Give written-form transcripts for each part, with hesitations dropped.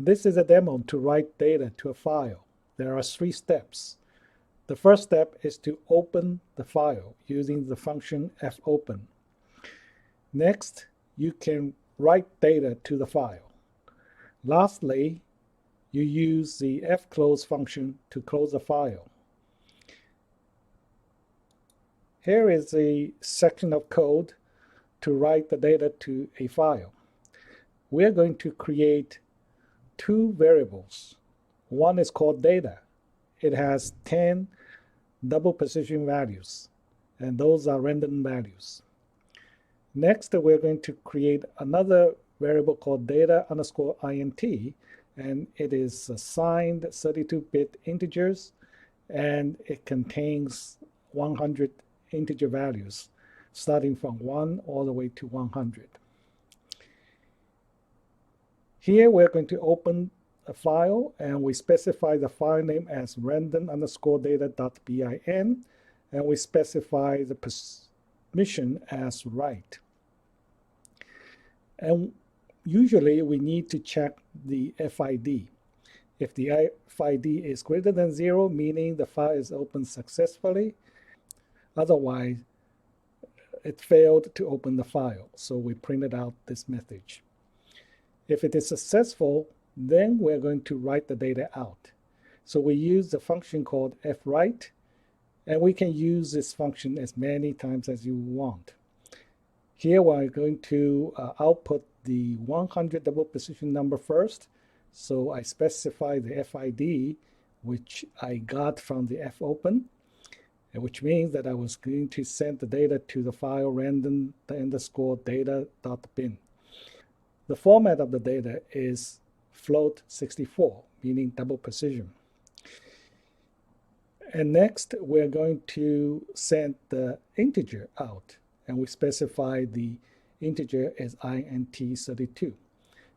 This is a demo to write data to a file. There are 3 steps. The first step is to open the file using the function fopen. Next, you can write data to the file. Lastly, you use the fclose function to close the file. Here is a section of code to write the data to a file. We're going to create 2 variables. One is called data. It has 10 double precision values, and those are random values. Next, we're going to create another variable called data underscore int, and it is assigned 32-bit integers, and it contains 100 integer values, starting from 1 all the way to 100. Here we're going to open a file, and we specify the file name as random underscore data.bin, and we specify the permission as write. And usually we need to check the FID. If the FID is greater than 0, meaning the file is opened successfully. Otherwise, it failed to open the file, so we printed out this message. If it is successful, then we're going to write the data out. So we use the function called fwrite, and we can use this function as many times as you want. Here we're going to output the 100 double precision number first. So I specify the FID, which I got from the fopen, which means that I was going to send the data to the file random underscore data.bin. The format of the data is float 64, meaning double precision. And next, we're going to send the integer out, and we specify the integer as int32.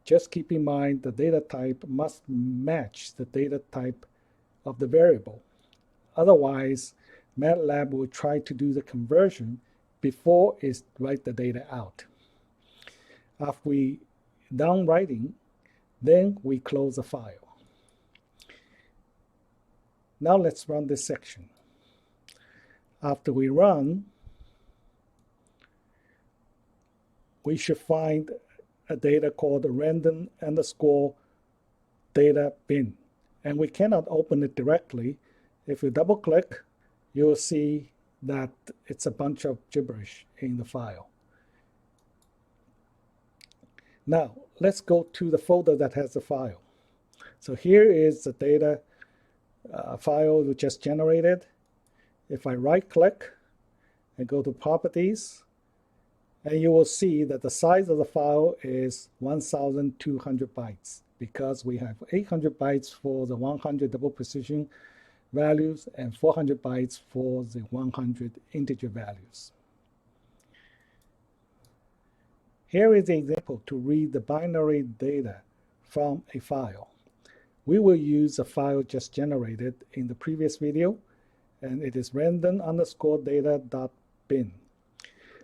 Just keep in mind the data type must match the data type of the variable. Otherwise, MATLAB will try to do the conversion before it writes the data out. After we done writing, then we close the file. Now let's run this section. After we run, we should find a data called random underscore data bin. And we cannot open it directly. If you double click, you'll see that it's a bunch of gibberish in the file. Now, let's go to the folder that has the file. So here is the data file we just generated. If I right-click and go to Properties, and you will see that the size of the file is 1,200 bytes because we have 800 bytes for the 100 double precision values and 400 bytes for the 100 integer values. Here is the example to read the binary data from a file. We will use the file just generated in the previous video, and it is random underscore data.bin.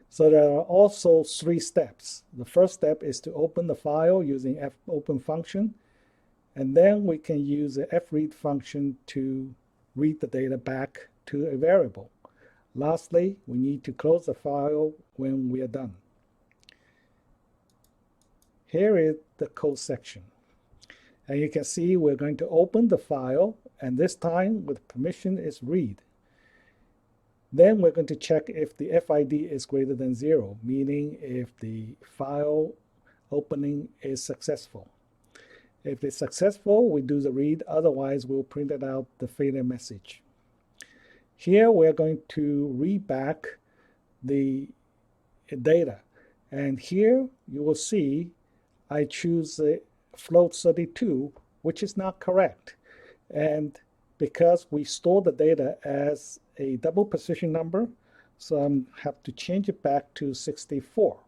So there are also 3 steps. The first step is to open the file using fopen function, and then we can use the fread function to read the data back to a variable. Lastly, we need to close the file when we are done. Here is the code section. And you can see we're going to open the file, and this time with permission is read. Then we're going to check if the FID is greater than 0, meaning if the file opening is successful. If it's successful, we do the read, otherwise we'll print it out the failure message. Here we're going to read back the data, and here you will see I choose the float 32, which is not correct. And because we store the data as a double precision number, so I have to change it back to 64.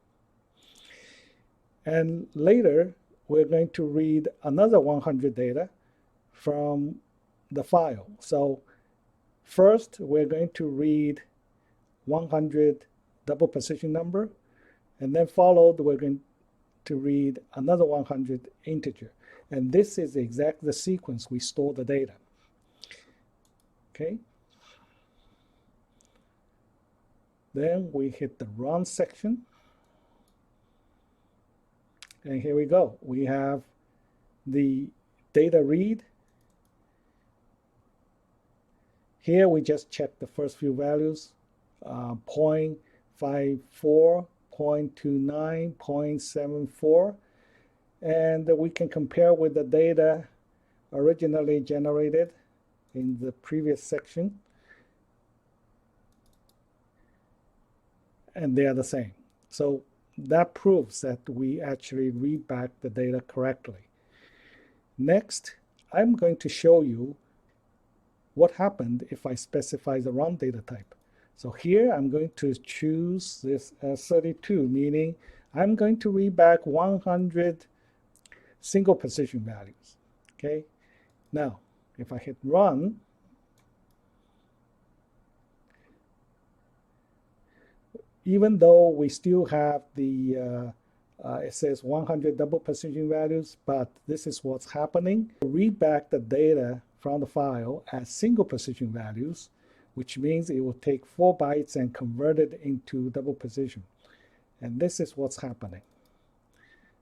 And later, we're going to read another 100 data from the file. So first, we're going to read 100 double precision number, and then followed, we're going to read another 100 integer. And this is exactly the sequence we store the data. Okay. Then we hit the run section. And here we go. We have the data read. Here we just check the first few values, 0.54, 0.29, 0.74. And we can compare with the data originally generated in the previous section. And they are the same. So that proves that we actually read back the data correctly. Next, I'm going to show you what happened if I specify the wrong data type. So here I'm going to choose this as 32, meaning I'm going to read back 100 single precision values. Okay. Now, if I hit run, even though we still have the, it says 100 double precision values, but this is what's happening. Read back the data from the file as single precision values, which means it will take 4 bytes and convert it into double precision. And this is what's happening.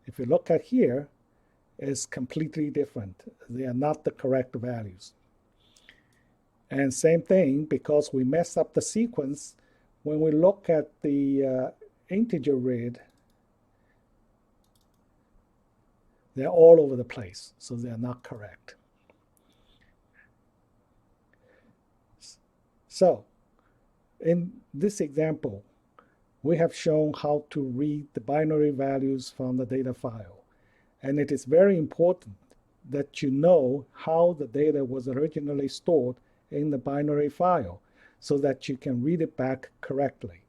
If you look at here, it's completely different. They are not the correct values. And same thing, because we messed up the sequence, when we look at the integer read, they're all over the place, so they're not correct. So, in this example, we have shown how to read the binary values from the data file. And it is very important that you know how the data was originally stored in the binary file so that you can read it back correctly.